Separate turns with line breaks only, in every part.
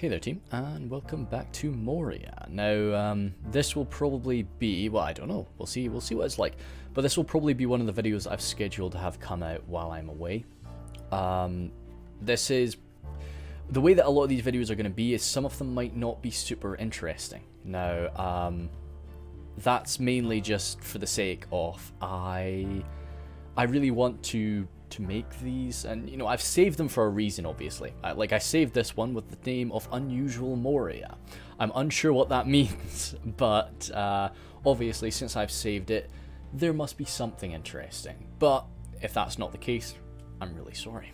Hey there team, and welcome back to Moria. Now, this will probably be, well, I don't know, we'll see what it's like, but this will probably be one of the videos I've scheduled to have come out while I'm away. This is, the way that a lot of these videos are going to be is some of them might not be super interesting. Now, that's mainly just for the sake of, I really want to make these, and you know, I've saved them for a reason, obviously. I saved this one with the name of Unusual Moria. I'm unsure what that means, but obviously since I've saved it, there must be something interesting. But if that's not the case, I'm really sorry.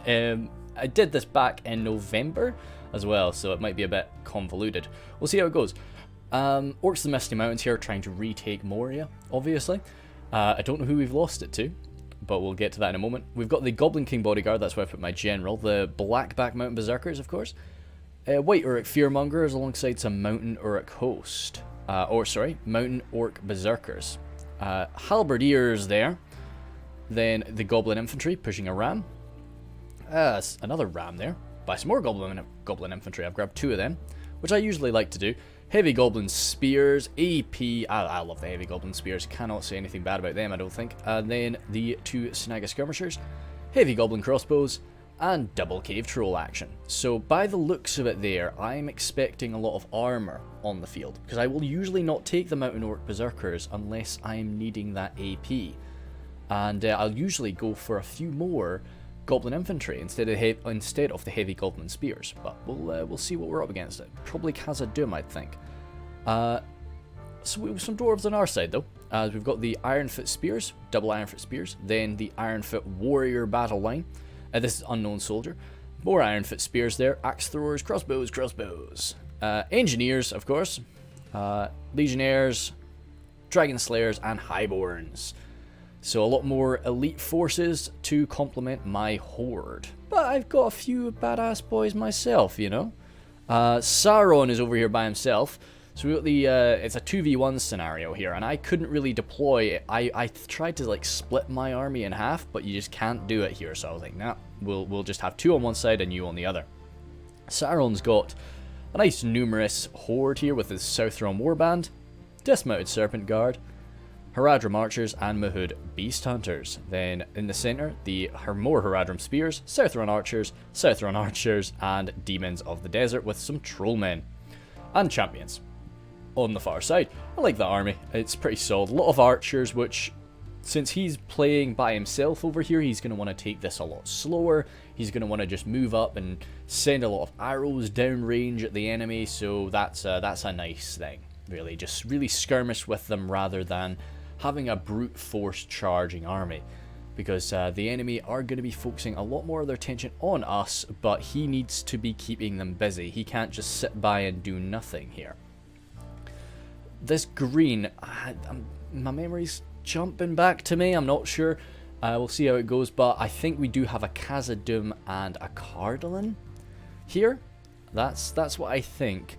I did this back in November as well, so it might be a bit convoluted. We'll see how it goes. Orcs of the Misty Mountains here trying to retake Moria, obviously. I don't know who we've lost it to, but we'll get to that in a moment. We've got the Goblin King Bodyguard, that's where I put my general. The Blackback Mountain Berserkers, of course. White Uruk Fearmongers alongside some Mountain Uruk Host. Mountain Orc Berserkers. Halberdiers there. Then the Goblin Infantry pushing a ram. Another ram there. Buy some more Goblin Infantry. I've grabbed two of them, which I usually like to do. Heavy Goblin Spears, AP, I love the Heavy Goblin Spears, cannot say anything bad about them, I don't think. And then the two Snagga Skirmishers, Heavy Goblin Crossbows, and double Cave Troll action. So by the looks of it there, I'm expecting a lot of armor on the field, because I will usually not take the Mountain Orc Berserkers unless I'm needing that AP. And I'll usually go for a few more Goblin Infantry instead of the Heavy Goblin Spears, but we'll see what we're up against. It probably Khazad Dum, I think. So we have some dwarves on our side though, as we've got the Ironfoot Spears, double Ironfoot Spears, then the Ironfoot Warrior Battle Line. This is Unknown Soldier, more Ironfoot Spears there, Axe Throwers, Crossbows. Engineers, of course, Legionnaires, Dragon Slayers, and Highborns. So a lot more elite forces to complement my horde. But I've got a few badass boys myself, you know. Sauron is over here by himself. So we got the, it's a 2v1 scenario here, and I couldn't really deploy it. I tried to like split my army in half, but you just can't do it here. So I was like, nah, we'll just have two on one side and you on the other. Sauron's got a nice numerous horde here with his Southron Warband, Dismounted Serpent Guard, Haradrim Archers, and Mahud Beast Hunters. Then in the centre, the more Haradrim Spears, Southron Archers, and Demons of the Desert with some Trollmen. And Champions. On the far side, I like that army, it's pretty solid. A lot of Archers, which, since he's playing by himself over here, he's going to want to take this a lot slower. He's going to want to just move up and send a lot of arrows downrange at the enemy, so that's a nice thing, really. Just really skirmish with them rather than having a brute force charging army, because the enemy are going to be focusing a lot more of their attention on us, but he needs to be keeping them busy. He can't just sit by and do nothing here. This green, my memory's jumping back to me, I'm not sure. We'll see how it goes, but I think we do have a Khazad Dum and a Cardolan here. That's what I think.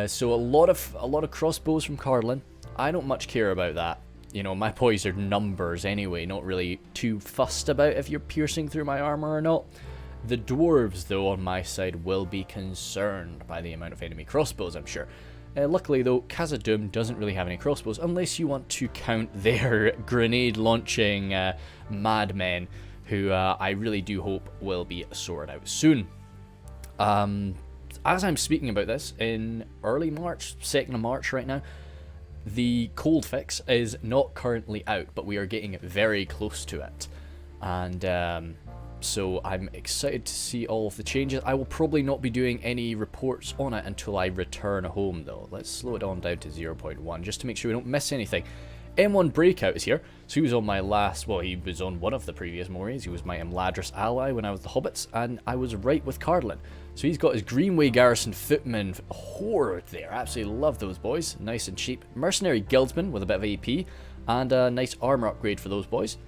So a lot of crossbows from Cardolan. I don't much care about that. You know, my boys are numbers anyway, not really too fussed about if you're piercing through my armor or not. The dwarves, though, on my side will be concerned by the amount of enemy crossbows, I'm sure. Luckily, though, Khazad Dum doesn't really have any crossbows, unless you want to count their grenade-launching madmen, who I really do hope will be sorted out soon. As I'm speaking about this, in early March, 2nd of March right now, the cold fix is not currently out, but we are getting very close to it. And so I'm excited to see all of the changes. I will probably not be doing any reports on it until I return home, though. Let's slow it on down to 0.1, just to make sure we don't miss anything. M1 Breakout is here, so he was on my last, well, he was on one of the previous Morias. He was my Imladris ally when I was the Hobbits, and I was right with Cardolan. So he's got his Greenway Garrison Footman horde there. Absolutely love those boys, nice and cheap. Mercenary Guildsman with a bit of AP, and a nice armor upgrade for those boys.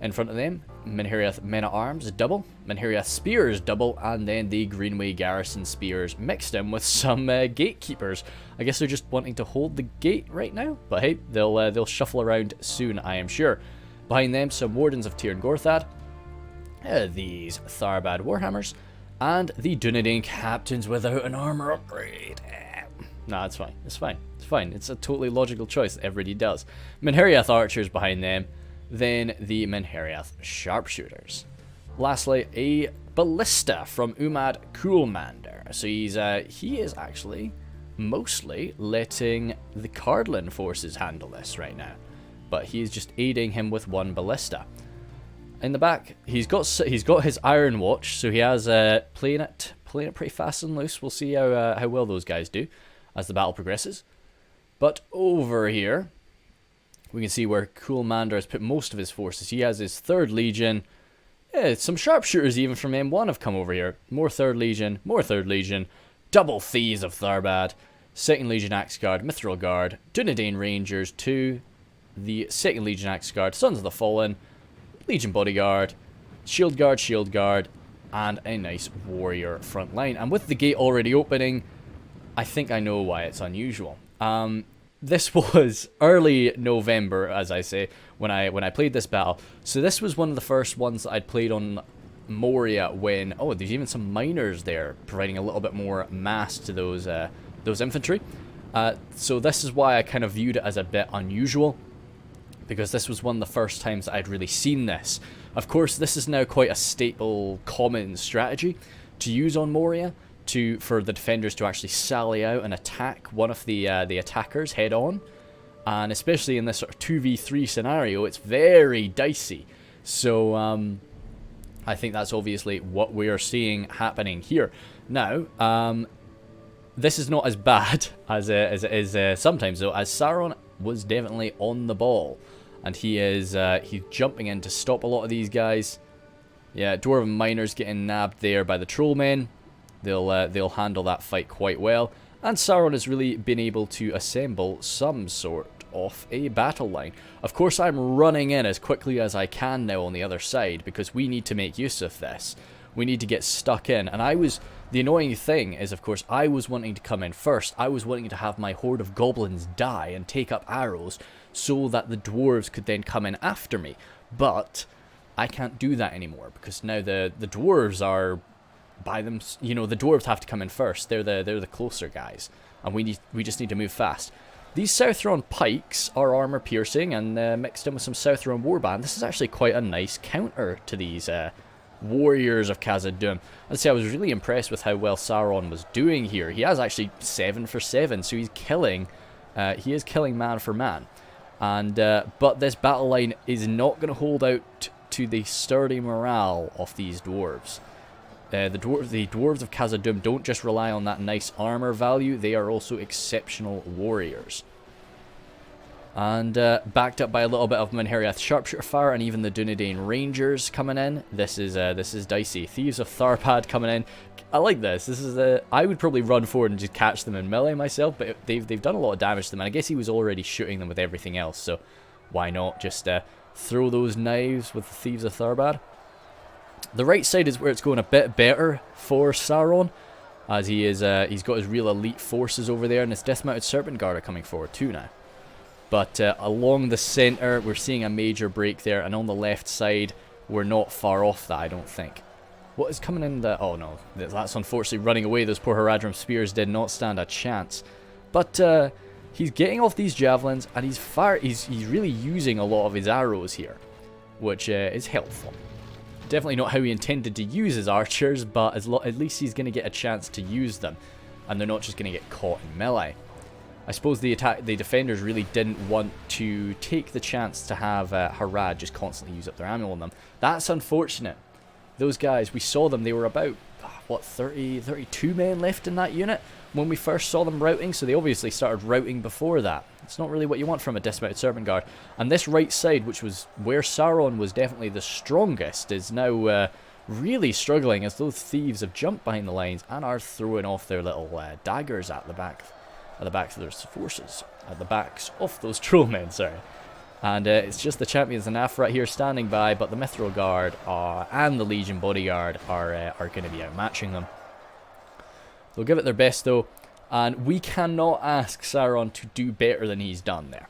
In front of them, Minheriath Men-at-Arms double, Minheriath Spears double, and then the Greenway Garrison Spears mixed in with some Gatekeepers. I guess they're just wanting to hold the gate right now, but hey, they'll shuffle around soon, I am sure. Behind them, some Wardens of Tir and Gorthad, these Tharbad Warhammers, And the Dunedain captains without an armor upgrade. Nah, it's fine. It's fine. It's fine. It's a totally logical choice that everybody does. Minheriath archers behind them. Then the Minheriath sharpshooters. Lastly, a ballista from Umad Coolmander. So he is actually mostly letting the Cardolan forces handle this right now. But he is just aiding him with one ballista. In the back, he's got his Iron Watch, so he has playing it pretty fast and loose. We'll see how well those guys do as the battle progresses. But over here, we can see where Coolmander has put most of his forces. He has his 3rd Legion. Yeah, some sharpshooters even from M1 have come over here. More 3rd Legion, more 3rd Legion, double Thieves of Tharbad, 2nd Legion Axe Guard, Mithril Guard, Dunedain Rangers 2, the 2nd Legion Axe Guard, Sons of the Fallen, Legion Bodyguard, Shield Guard, and a nice Warrior front line. And with the gate already opening, I think I know why it's unusual. This was early November, as I say, when I played this battle. So this was one of the first ones that I'd played on Moria when... Oh, there's even some miners there, providing a little bit more mass to those infantry. So this is why I kind of viewed it as a bit unusual, because this was one of the first times that I'd really seen this. Of course, this is now quite a staple, common strategy to use on Moria, for the defenders to actually sally out and attack one of the attackers head on. And especially in this sort of 2v3 scenario, it's very dicey. So I think that's obviously what we are seeing happening here. Now, this is not as bad as it is sometimes, though, as Sauron was definitely on the ball, and he's jumping in to stop a lot of these guys. Yeah, Dwarven miners getting nabbed there by the trollmen. They'll handle that fight quite well, and Sauron has really been able to assemble some sort of a battle line. Of course, I'm running in as quickly as I can now on the other side, because we need to make use of this. We need to get stuck in, and the annoying thing is, of course, I was wanting to come in first. I was wanting to have my horde of goblins die and take up arrows so that the dwarves could then come in after me. But I can't do that anymore, because now the dwarves are by them. You know, the dwarves have to come in first. They're the closer guys, and we just need to move fast. These Southron pikes are armor piercing, and mixed in with some Southron warband. This is actually quite a nice counter to these warriors of Khazad Dum. I'd say I was really impressed with how well Sauron was doing here. He has actually 7 for 7, so he's killing. He is killing man for man, and but this battle line is not going to hold out to the sturdy morale of these dwarves. The dwarves of Khazad Dum don't just rely on that nice armor value, they are also exceptional warriors. And backed up by a little bit of Minheriath sharpshooter fire, and even the Dunedain Rangers coming in. This is dicey. Thieves of Tharbad coming in. I like this. This is I would probably run forward and just catch them in melee myself, but they've done a lot of damage to them, and I guess he was already shooting them with everything else, so why not just throw those knives with the Thieves of Tharbad. The right side is where it's going a bit better for Sauron, as he's got his real elite forces over there, and his dismounted Serpent Guard are coming forward too now. But along the centre, we're seeing a major break there, and on the left side, we're not far off that, I don't think. What is coming in the... Oh no, that's unfortunately running away. Those poor Haradrim spears did not stand a chance. But he's getting off these javelins, and he's really using a lot of his arrows here, which is helpful. Definitely not how he intended to use his archers, but at least he's going to get a chance to use them, and they're not just going to get caught in melee. I suppose the defenders really didn't want to take the chance to have Harad just constantly use up their ammo on them. That's unfortunate. Those guys, we saw them, they were about, what, 32 men left in that unit when we first saw them routing, so they obviously started routing before that. It's not really what you want from a dismounted Serpent Guard. And this right side, which was where Sauron was definitely the strongest, is now really struggling, as those thieves have jumped behind the lines and are throwing off their little daggers at the back of their forces, at the backs of those trollmen, sorry. And it's just the champions and Af right here standing by, but the Mithril Guard and the Legion Bodyguard are going to be outmatching them. They'll give it their best though, and we cannot ask Sauron to do better than he's done there.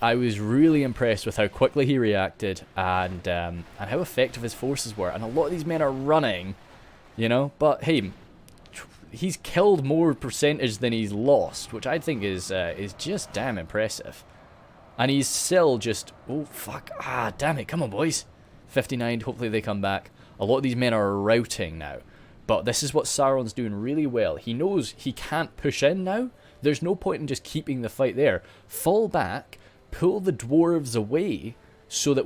I was really impressed with how quickly he reacted, and how effective his forces were. And a lot of these men are running You know? But hey, he's killed more percentage than he's lost, which I think is just damn impressive. And he's still just... Oh, fuck. Ah, damn it. Come on, boys. 59. Hopefully they come back. A lot of these men are routing now. But this is what Sauron's doing really well. He knows he can't push in now. There's no point in just keeping the fight there. Fall back, pull the dwarves away so that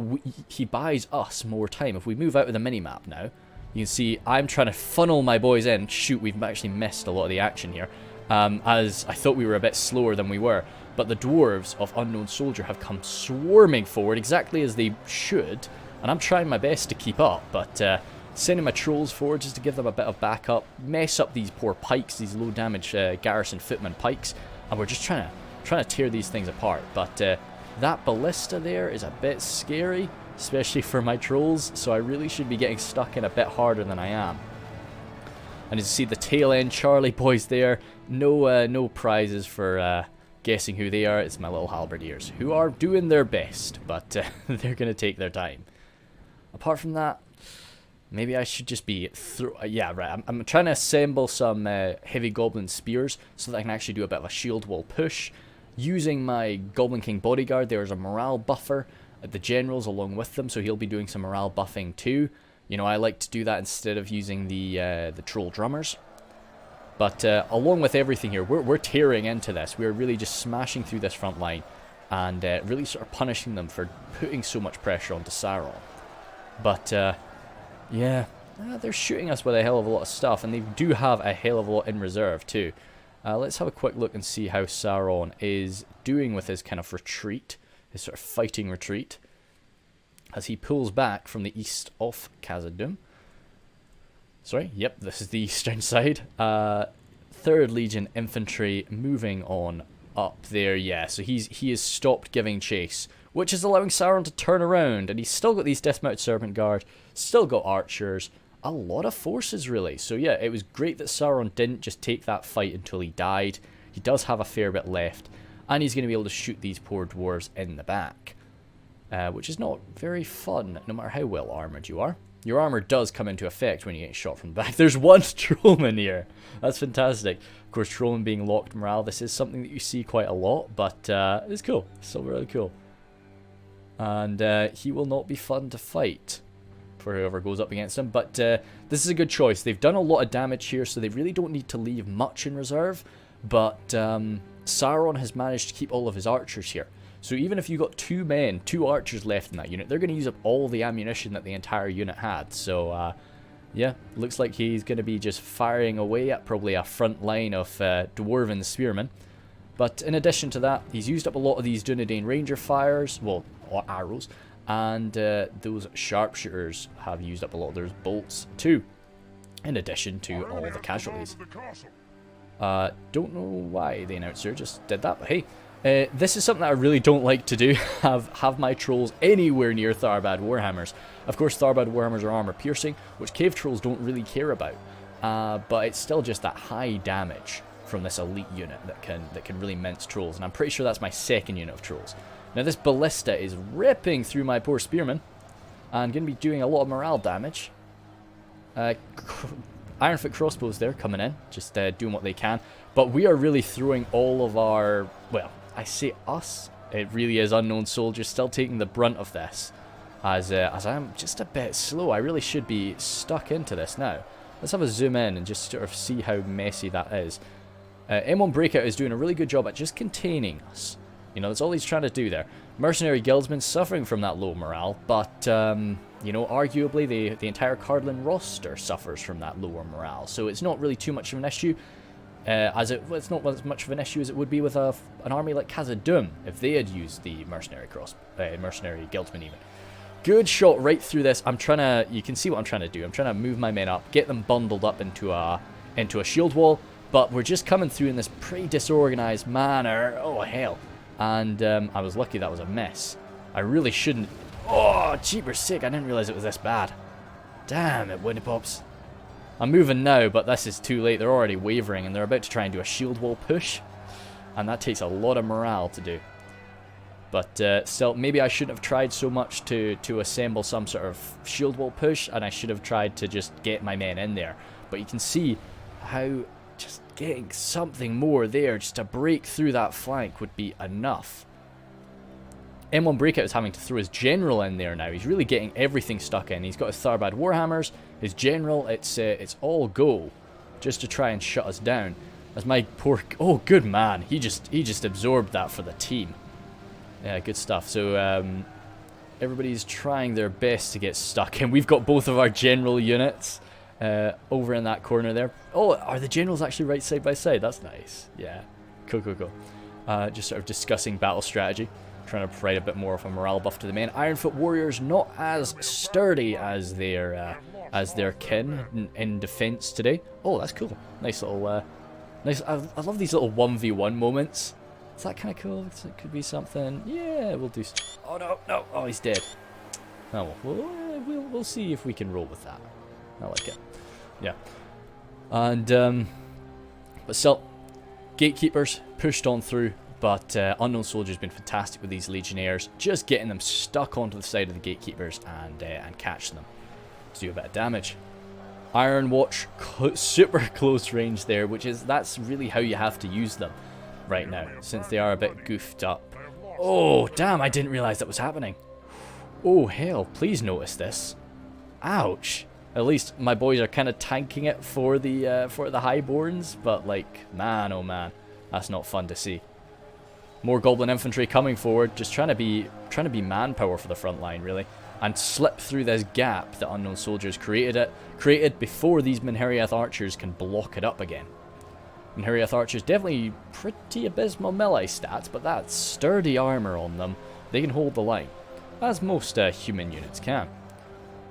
he buys us more time. If we move out of the minimap now, you can see I'm trying to funnel my boys in. Shoot, we've actually missed a lot of the action here. As I thought we were a bit slower than we were. But the dwarves of Unknown Soldier have come swarming forward exactly as they should. And I'm trying my best to keep up, but... sending my trolls forward just to give them a bit of backup, mess up these poor pikes, these low damage garrison footman pikes, and we're just trying to tear these things apart. But that ballista there is a bit scary, especially for my trolls, so I really should be getting stuck in a bit harder than I am. And as you see the tail end Charlie boys there, no prizes for guessing who they are. It's my little halberdiers, who are doing their best, but they're going to take their time. Apart from that, maybe I should just be yeah, right. I'm trying to assemble some heavy goblin spears so that I can actually do a bit of a shield wall push. Using my Goblin King bodyguard, there's a morale buffer at the generals along with them, so he'll be doing some morale buffing too. You know, I like to do that instead of using the troll drummers. But along with everything here, we're tearing into this. We're really just smashing through this front line and really sort of punishing them for putting so much pressure onto Sauron. But yeah, they're shooting us with a hell of a lot of stuff, and they do have a hell of a lot in reserve too. Let's have a quick look and see how Sauron is doing with his kind of retreat, his sort of fighting retreat, as he pulls back from the east of Khazad Dum. Sorry, yep, this is the eastern side. 3rd Legion Infantry moving on up there, yeah, so he has stopped giving chase, which is allowing Sauron to turn around, and he's still got these Dismounted Serpent Guard, still got archers, a lot of forces really. So yeah, it was great that Sauron didn't just take that fight until he died. He does have a fair bit left, and he's going to be able to shoot these poor dwarves in the back, which is not very fun, no matter how well armoured you are. Your armour does come into effect when you get shot from the back. There's one Trollman here. That's fantastic. Of course, Trollman being locked morale, this is something that you see quite a lot, but it's cool. It's still really cool. And he will not be fun to fight for whoever goes up against him. But this is a good choice. They've done a lot of damage here, so they really don't need to leave much in reserve. But Sauron has managed to keep all of his archers here. So even if you got 2 archers left in that unit, they're going to use up all the ammunition that the entire unit had. So yeah, looks like he's going to be just firing away at probably a front line of Dwarven spearmen. But in addition to that, he's used up a lot of these Dunedain Ranger fires, well, or arrows, and those sharpshooters have used up a lot of those bolts too, in addition to all the casualties. Don't know why the announcer just did that, but hey, this is something that I really don't like to do, have my trolls anywhere near Tharbad Warhammers. Of course, Tharbad Warhammers are armor piercing, which cave trolls don't really care about, but it's still just that high damage from this elite unit that can really mince trolls, and I'm pretty sure that's my 2nd unit of trolls. Now this ballista is ripping through my poor spearmen and going to be doing a lot of morale damage. Ironfoot crossbows there coming in, just doing what they can, but we are really throwing all of our, well, I say us, it really is Unknown Soldiers still taking the brunt of this, as I'm just a bit slow. I really should be stuck into this now. Let's have a zoom in and just sort of see how messy that is. M1 Breakout is doing a really good job at just containing us. You know, that's all he's trying to do there. Mercenary Guildsman suffering from that low morale, but, you know, arguably the entire Cardolan roster suffers from that lower morale, so it's not really too much of an issue. It's not as much of an issue as it would be with an army like Khazad Dum, if they had used the Mercenary Guildsman even. Good shot right through this. I'm trying to, you can see what I'm trying to do. I'm trying to move my men up, get them bundled up into a shield wall, but we're just coming through in this pretty disorganized manner. Oh, hell. And I was lucky that was a miss. I really shouldn't. Oh, jeepers sick. I didn't realize it was this bad. Damn it, Windy Pops. I'm moving now, but this is too late. They're already wavering, and they're about to try and do a shield wall push. And that takes a lot of morale to do. But still, maybe I shouldn't have tried so much to assemble some sort of shield wall push, and I should have tried to just get my men in there. But you can see how just getting something more there just to break through that flank would be enough. M1 Breakout is having to throw his general in there now. He's really getting everything stuck in. He's got his Tharbad Warhammers, his general. It's all go just to try and shut us down. As my poor... Oh, good man. He just absorbed that for the team. Yeah, good stuff. So, everybody's trying their best to get stuck in. We've got both of our general units over in that corner there. Oh, are the generals actually right side by side? That's nice. Yeah. Cool, cool, cool. Just sort of discussing battle strategy. Trying to provide a bit more of a morale buff to the men. Ironfoot warriors not as sturdy as their kin in defense today. Oh, that's cool. Nice little... Nice. I love these little 1v1 moments. Is that kind of cool? It could be something. Yeah, we'll do. Oh no, no! Oh, he's dead. Oh well, we'll see if we can roll with that. I like it. Yeah. And but still, gatekeepers pushed on through. But Unknown Soldier's been fantastic with these Legionnaires, just getting them stuck onto the side of the gatekeepers and catching them to do a bit of damage. Iron Watch, super close range there, that's really how you have to use them right now, since they are a bit goofed up. Oh, damn, I didn't realize that was happening. Oh, hell, please notice this. Ouch. At least my boys are kind of tanking it for the Highborns, but like, man, oh man, that's not fun to see. More Goblin Infantry coming forward, just trying to be manpower for the front line, really. And slip through this gap that Unknown Soldiers created before these Minheriath Archers can block it up again. Minheriath Archers definitely pretty abysmal melee stats, but that sturdy armor on them, they can hold the line, as most human units can.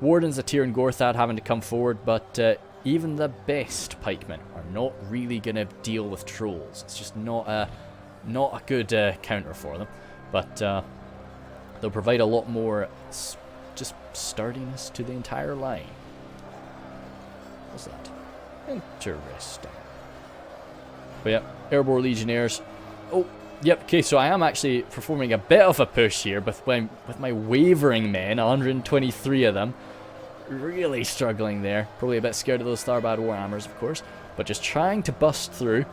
Wardens of Tyr and Gorthad having to come forward, but even the best pikemen are not really going to deal with trolls. It's just not a good counter for them, but they'll provide a lot more just sturdiness to the entire line. What's that? Interesting. But yeah, Erebor Legionnaires. Oh, yep, okay, so I am actually performing a bit of a push here with my wavering men, 123 of them. Really struggling there. Probably a bit scared of those Tharbad Warhammers, of course, but just trying to bust through.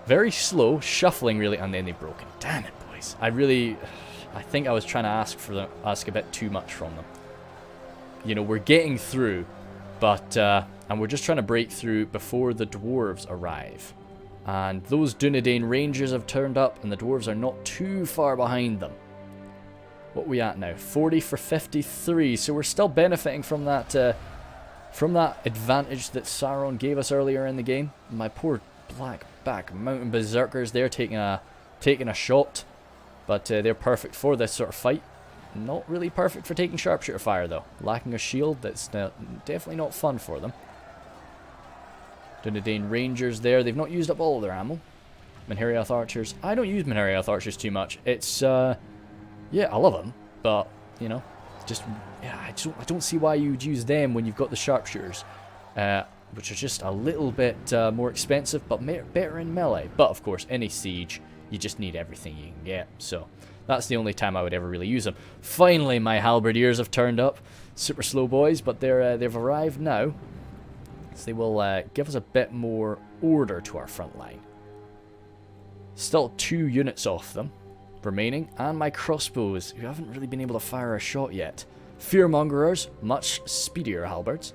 Very slow, shuffling really, and then they broke it. Damn it, boys. I think I was trying to ask a bit too much from them. You know, we're getting through, but, and we're just trying to break through before the dwarves arrive. And those Dunedain Rangers have turned up, and the dwarves are not too far behind them. What are we at now? 40 for 53, so we're still benefiting from that advantage that Sauron gave us earlier in the game. My poor Blackback Mountain Berserkers, they're taking a shot, but they're perfect for this sort of fight. Not really perfect for taking sharpshooter fire though. Lacking a shield, that's definitely not fun for them. Dunedain Rangers there, they've not used up all of their ammo. Minheriath Archers, I don't use Minheriath Archers too much. It's yeah, I love them, but you know, just yeah, I don't see why you'd use them when you've got the sharpshooters. Which are just a little bit more expensive, but better in melee. But of course, any siege, you just need everything you can get. So that's the only time I would ever really use them. Finally, my halberdiers have turned up. Super slow boys, but they've arrived now. So they will give us a bit more order to our front line. Still 2 units off them remaining, and my crossbows, who haven't really been able to fire a shot yet. Fearmongerers, much speedier halberds.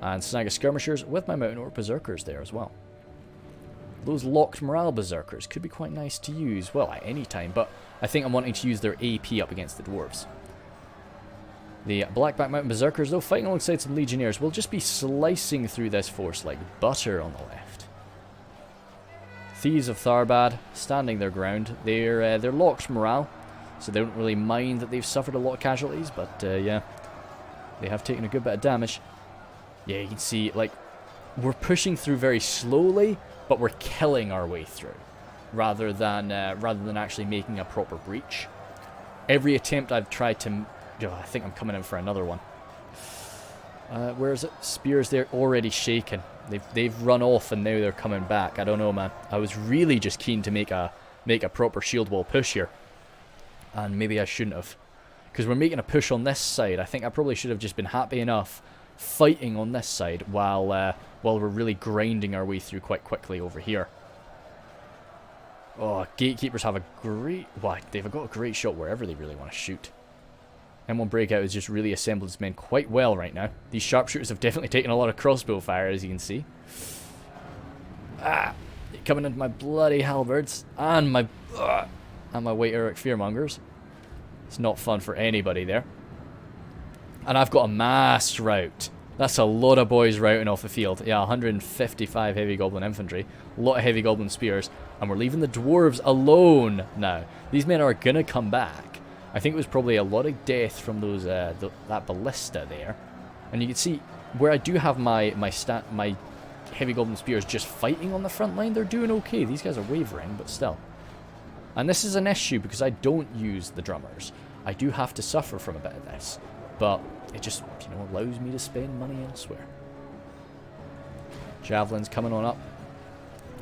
And Snaga Skirmishers with my Mountain Orc Berserkers there as well. Those locked morale Berserkers could be quite nice to use, well, at any time, but I think I'm wanting to use their AP up against the Dwarves. The Blackback Mountain Berserkers, though, fighting alongside some Legionnaires, will just be slicing through this force like butter on the left. Thieves of Tharbad, standing their ground. They're locked morale, so they don't really mind that they've suffered a lot of casualties, but yeah, they have taken a good bit of damage. Yeah, you can see, like, we're pushing through very slowly, but we're killing our way through, rather than actually making a proper breach. Every attempt I've tried to... Oh, I think I'm coming in for another one. Where is it? Spears, they're already shaken. They've run off and now they're coming back. I don't know, man. I was really just keen to make a proper shield wall push here. And maybe I shouldn't have. Because we're making a push on this side. I think I probably should have just been happy enough fighting on this side while we're really grinding our way through quite quickly over here. Oh, gatekeepers have a great... Well, they've got a great shot wherever they really want to shoot. M1 Breakout has just really assembled his men quite well right now. These sharpshooters have definitely taken a lot of crossbow fire, as you can see. Ah, coming into my bloody halberds and my White Uruk Fearmongers. It's not fun for anybody there. And I've got a mass rout. That's a lot of boys routing off the field. Yeah, 155 heavy goblin infantry, a lot of heavy goblin spears, and we're leaving the dwarves alone now. These men are gonna come back. I think it was probably a lot of death from those that ballista there, and you can see where I do have my heavy goblin spears just fighting on the front line. They're doing okay. These guys are wavering, but still. And this is an issue because I don't use the drummers. I do have to suffer from a bit of this, but it just, you know, allows me to spend money elsewhere. Javelins coming on up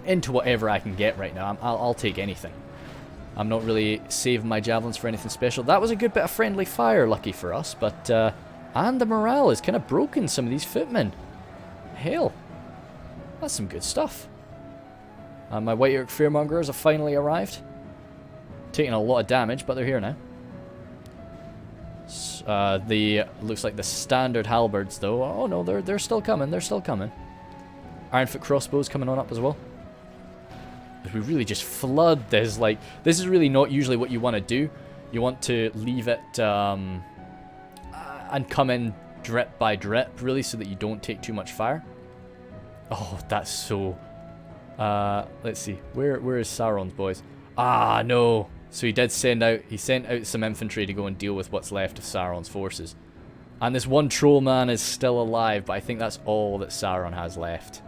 into whatever I can get right now. I'll take anything. I'm not really saving my javelins for anything special. That was a good bit of friendly fire, lucky for us, but and the morale is kind of broken. Some of these footmen, hell, that's some good stuff. And my White Uruk Fearmongers have finally arrived, taking a lot of damage, but they're here now. Looks like the standard halberds though. Oh no, they're still coming. They're still coming. Ironfoot crossbows coming on up as well. But we really just flood this. Like, this is really not usually what you want to do. You want to leave it and come in drip by drip, really, so that you don't take too much fire. Oh, that's so. Let's see. Where is Sauron's boys? Ah, no. So he sent out some infantry to go and deal with what's left of Sauron's forces. And this one troll man is still alive, but I think that's all that Sauron has left.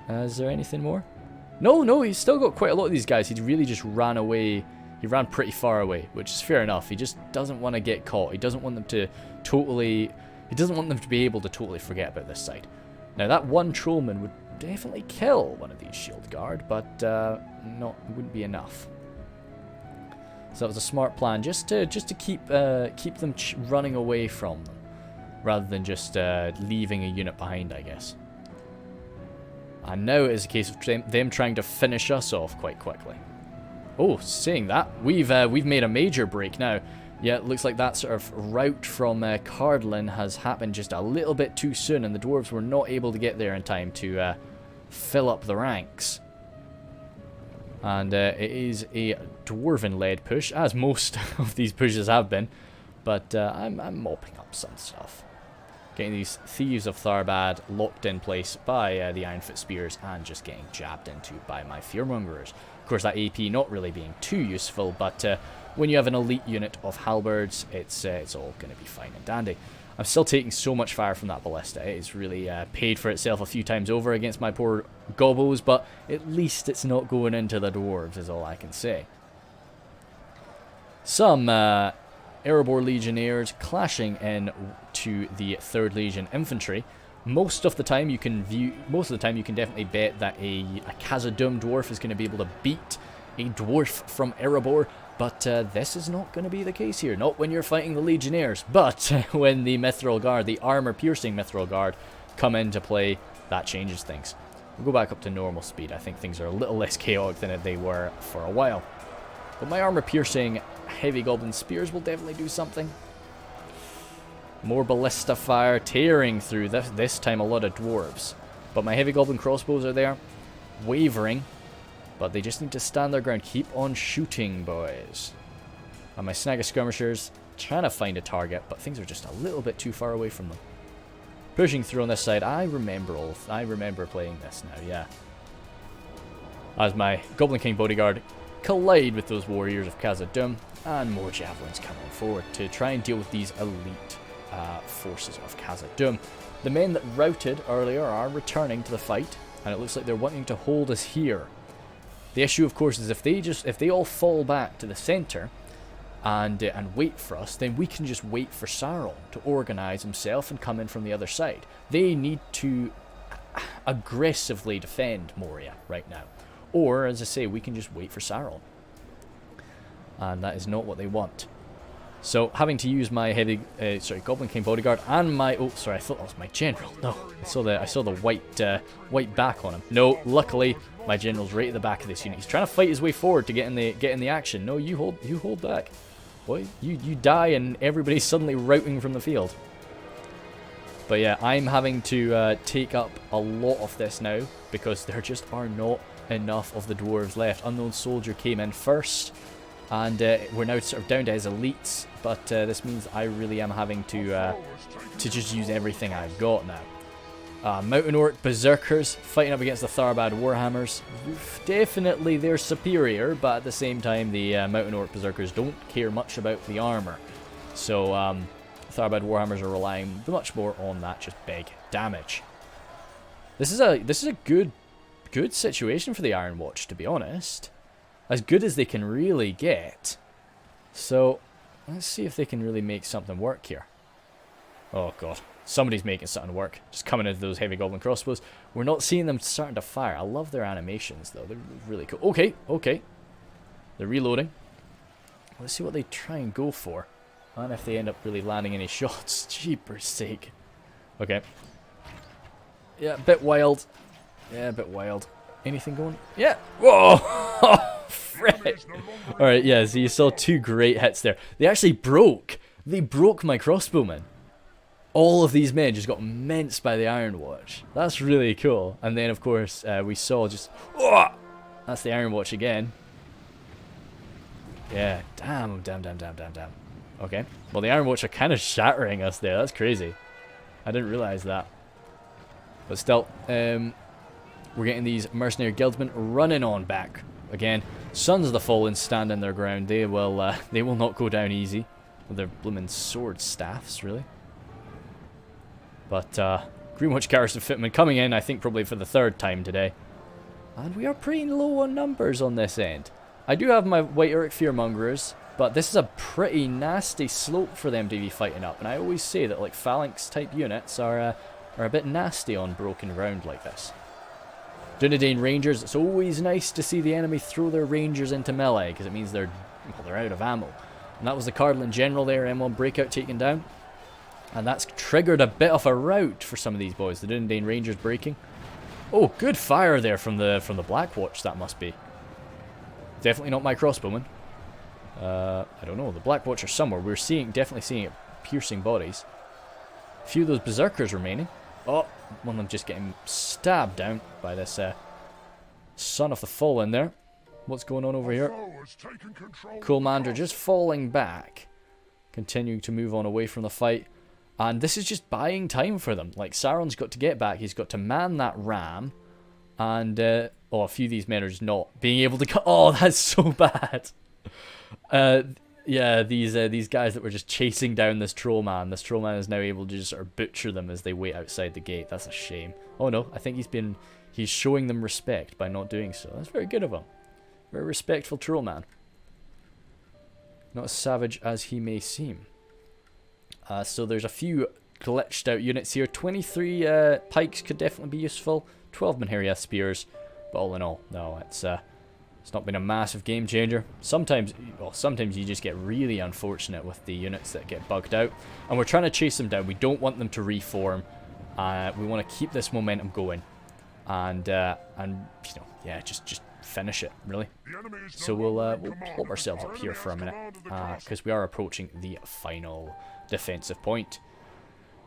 Is there anything more? No, he's still got quite a lot of these guys. He really just ran away. He ran pretty far away, which is fair enough. He just doesn't want to get caught. He doesn't want them to totally... He doesn't want them to be able to totally forget about this side. Now, that one trollman would definitely kill one of these shield guard, but it wouldn't be enough. So that was a smart plan, just to keep them running away from them, rather than just leaving a unit behind, I guess. And now it is a case of them trying to finish us off quite quickly. Oh, saying that, we've made a major break now. Yeah, it looks like that sort of route from Cardolan has happened just a little bit too soon, and the dwarves were not able to get there in time to fill up the ranks. And it is a Dwarven-led push, as most of these pushes have been. But I'm mopping up some stuff. Getting these Thieves of Tharbad locked in place by the Ironfoot Spears and just getting jabbed into by my Fearmongers. Of course, that AP not really being too useful, but when you have an elite unit of halberds, it's all going to be fine and dandy. I'm still taking so much fire from that ballista. It's really paid for itself a few times over against my poor gobos, but at least it's not going into the dwarves, is all I can say. Some Erebor Legionnaires clashing in to the 3rd Legion infantry. Most of the time you can definitely bet that a Khazad Dum dwarf is going to be able to beat a dwarf from Erebor, but this is not going to be the case here. Not when you're fighting the Legionnaires, but when the Mithril Guard, the armor-piercing Mithril Guard, come into play, that changes things. We'll go back up to normal speed. I think things are a little less chaotic than they were for a while. But my armor-piercing heavy goblin spears will definitely do something. More ballista fire tearing through this time a lot of dwarves. But my heavy goblin crossbows are there, wavering. But they just need to stand their ground. Keep on shooting, boys. And my snag of skirmishers trying to find a target, but things are just a little bit too far away from them. Pushing through on this side. I remember playing this now, yeah. As my Goblin King bodyguard collide with those warriors of Khazad Dum, and more javelins coming forward to try and deal with these elite forces of Khazad Dum. The men that routed earlier are returning to the fight, and it looks like they're wanting to hold us here. The issue, of course, is if they all fall back to the center and wait for us, then we can just wait for Sauron to organize himself and come in from the other side. They need to aggressively defend Moria right now, or as I say, we can just wait for Sauron, and that is not what they want. So having to use my Goblin King bodyguard and my I thought that was my general. No, I saw the white back on him. No, luckily my general's right at the back of this unit. He's trying to fight his way forward to get in the action. No, you hold back. Boy, you die and everybody's suddenly routing from the field. But yeah, I'm having to take up a lot of this now because there just are not enough of the dwarves left. Unknown Soldier came in first. And we're now sort of down to his elites, but this means I really am having to just use everything I've got now. Mountain Orc Berserkers fighting up against the Tharbad Warhammers. Definitely they're superior, but at the same time the Mountain Orc Berserkers don't care much about the armor. So Tharbad Warhammers are relying much more on that just big damage. This is a good situation for the Iron Watch, to be honest. As good as they can really get. So, let's see if they can really make something work here. Oh god, somebody's making something work. Just coming into those heavy goblin crossbows. We're not seeing them starting to fire. I love their animations though, they're really cool. Okay. They're reloading. Let's see what they try and go for. And if they end up really landing any shots. Jeepers sake. Okay. Yeah, a bit wild. Anything going? Yeah. Whoa! Frick. Alright, yeah, so you saw two great hits there. They actually broke. They broke my crossbowmen. All of these men just got minced by the Iron Watch. That's really cool. And then, of course, we saw just... Oh! That's the Iron Watch again. Yeah, damn. Okay. Well, the Iron Watch are kind of shattering us there. That's crazy. I didn't realize that. But still, we're getting these mercenary guildsmen running on back. Again, Sons of the Fallen stand in their ground. They will not go down easy with their blooming sword staffs, really. But Greenwatch Garrison Fitman coming in, I think probably for the third time today. And we are pretty low on numbers on this end. I do have my White Uruk Fearmongers, but this is a pretty nasty slope for them to be fighting up. And I always say that like phalanx type units are a bit nasty on broken ground like this. Dunedain Rangers, it's always nice to see the enemy throw their Rangers into melee, because it means they're out of ammo. And that was the Cardolan General there, M1 Breakout taken down. And that's triggered a bit of a rout for some of these boys, the Dunedain Rangers breaking. Oh, good fire there from the Blackwatch, that must be. Definitely not my crossbowman. I don't know, the Blackwatch are somewhere. We're definitely seeing it piercing bodies. A few of those Berserkers remaining. Oh, one of them just getting stabbed down by this Son of the Fallen there. What's going on over here? Coolmander just falling back. Continuing to move on away from the fight. And this is just buying time for them. Like, Sauron's got to get back. He's got to man that ram. And, a few of these men are just not being able to... Oh, that's so bad. Yeah, these guys that were just chasing down this trollman. This trollman is now able to just sort of butcher them as they wait outside the gate. That's a shame. Oh no, I think he's showing them respect by not doing so. That's very good of him. Very respectful trollman. Not as savage as he may seem. So there's a few glitched out units here. 23 pikes could definitely be useful. 12 Menheria spears. But all in all, no, it's not been a massive game changer. Sometimes you just get really unfortunate with the units that get bugged out. And we're trying to chase them down. We don't want them to reform. We want to keep this momentum going. And just finish it, really. So we'll plop ourselves up here for a minute. Because we are approaching the final defensive point.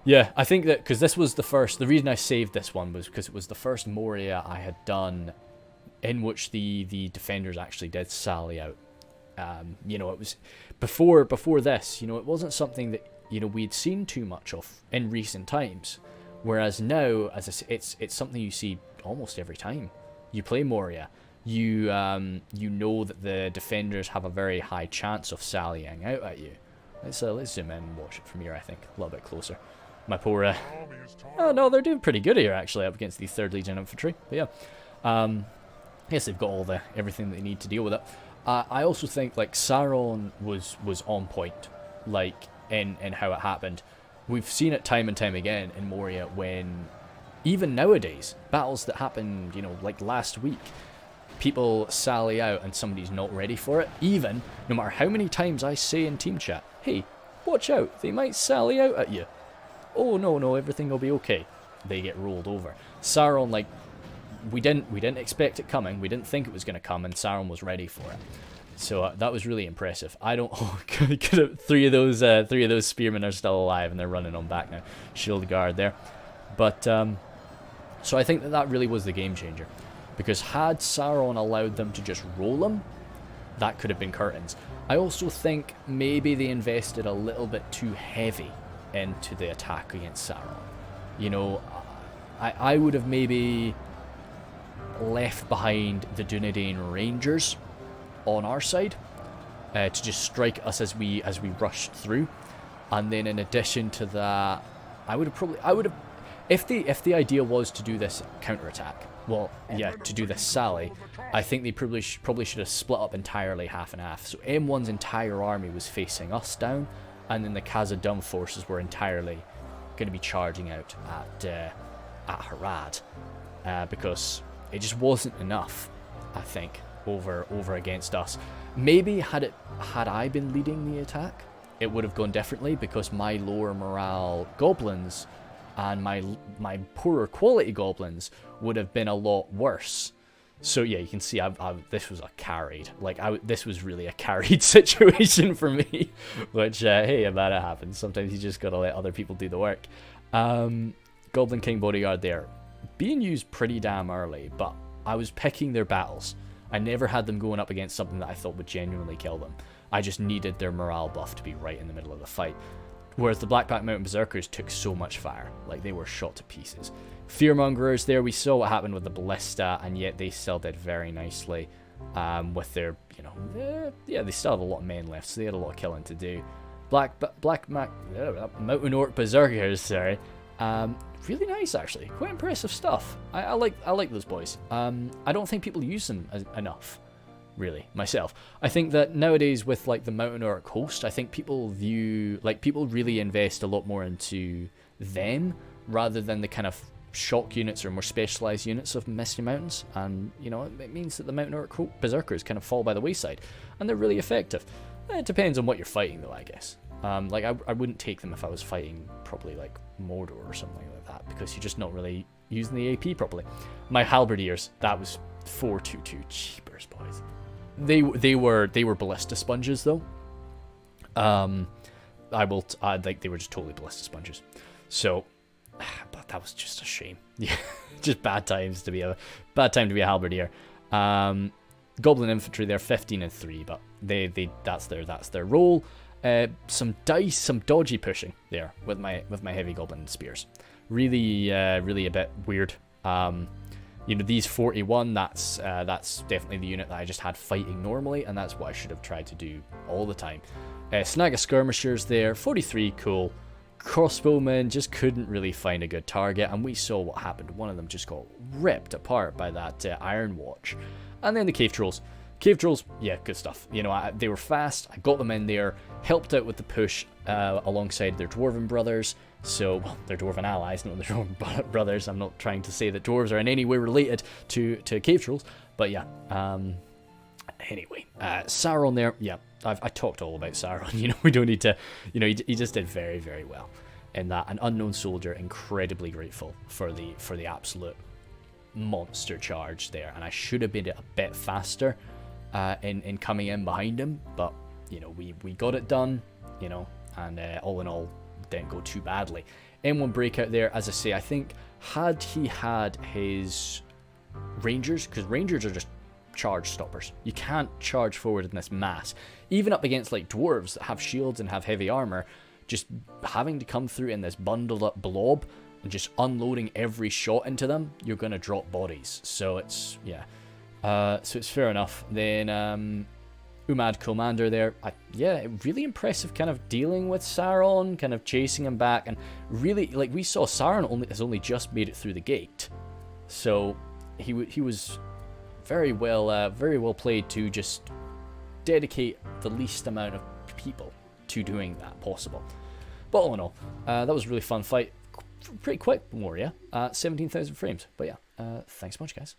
Yeah, I think that, because this was the reason I saved this one was because it was the first Moria I had done in which the defenders actually did sally out. It was before this, it wasn't something that, we'd seen too much of in recent times. Whereas now, as I say, it's something you see almost every time you play Moria. You know that the defenders have a very high chance of sallying out at you. Let's zoom in and watch it from here, I think. A little bit closer. My poor... Oh, no, they're doing pretty good here, actually, up against the 3rd Legion Infantry. But yeah. Yes, they've got everything they need to deal with it. I also think, like, Sauron was on point, like, in how it happened. We've seen it time and time again in Moria when, even nowadays, battles that happened, like last week, people sally out and somebody's not ready for it, even no matter how many times I say in team chat, hey, watch out, they might sally out at you. Oh no, everything will be okay. They get rolled over. Sauron, like, we didn't expect it coming. We didn't think it was going to come, and Sauron was ready for it. So that was really impressive. I don't. Oh, three of those spearmen are still alive, and they're running on back now. Shield guard there, but so I think that really was the game changer, because had Sauron allowed them to just roll them, that could have been curtains. I also think maybe they invested a little bit too heavy into the attack against Sauron. You know, I would have maybe left behind the Dunedain Rangers on our side to just strike us as we rushed through, and then in addition to that, I would have if the idea was to do this counterattack, well, yeah, to do this sally, I think they probably should have split up entirely half and half. So M1's entire army was facing us down, and then the Khazad Dum forces were entirely going to be charging out at Harad, because it just wasn't enough, I think, over against us. Maybe had I been leading the attack, it would have gone differently, because my lower morale goblins and my poorer quality goblins would have been a lot worse. So yeah, you can see this was a carried, this was really a carried situation for me, which hey, about it happens. Sometimes you just gotta let other people do the work. Goblin King Bodyguard there, being used pretty damn early, but I was picking their battles. I never had them going up against something that I thought would genuinely kill them. I just needed their morale buff to be right in the middle of the fight. Whereas the Blackback Mountain Berserkers took so much fire, like they were shot to pieces. Fearmongerers there, we saw what happened with the Ballista, and yet they still did very nicely with their, yeah, they still have a lot of men left, so they had a lot of killing to do. Mountain Orc Berserkers, sorry. Really nice, actually. Quite impressive stuff. I like those boys. I don't think people use them enough, really, myself. I think that nowadays with like the Mountain Orc host, I think people really invest a lot more into them rather than the kind of shock units or more specialized units of Misty Mountains, and it means that the Mountain Orc Berserkers kind of fall by the wayside, and they're really effective. It depends on what you're fighting, though, I guess. I wouldn't take them if I was fighting probably like Mordor or something like that, because you're just not really using the AP properly. My Halberdiers, that was 422 cheapers, boys. They were ballista sponges though. They were just totally ballista sponges. So, but that was just a shame. Yeah, just bad times to be a halberdier. Goblin infantry, they're 15 and 3, but that's their role. Some dodgy pushing there with my heavy goblin spears. Really a bit weird. These 41, that's definitely the unit that I just had fighting normally, and that's what I should have tried to do all the time. Snag of skirmishers there, 43, cool. Crossbowmen just couldn't really find a good target, and we saw what happened. One of them just got ripped apart by that Iron Watch. And then the cave trolls. Cave trolls, yeah, good stuff. They were fast. I got them in there, helped out with the push alongside their Dwarven brothers. So, well, they're Dwarven allies, not the Dwarven brothers. I'm not trying to say that dwarves are in any way related to cave trolls, but yeah. Anyway, Sauron there, yeah, I talked all about Sauron. We don't need to, he just did very, very well in that. An unknown soldier, incredibly grateful for the absolute monster charge there, and I should have been a bit faster in coming in behind him, but we got it done, and all in all, didn't go too badly. M1 breakout there, as I say, I think had he had his Rangers, because Rangers are just charge stoppers. You can't charge forward in this mass. Even up against like dwarves that have shields and have heavy armor, just having to come through in this bundled up blob and just unloading every shot into them, you're going to drop bodies. So it's, yeah. So it's fair enough. Then Umad Commander there. Really impressive kind of dealing with Sauron, kind of chasing him back. And really, like, we saw Sauron has only just made it through the gate. So he was very well played to just dedicate the least amount of people to doing that possible. But all in all, that was a really fun fight. Pretty quick, more, yeah? 17,000 frames. But yeah, thanks so much, guys.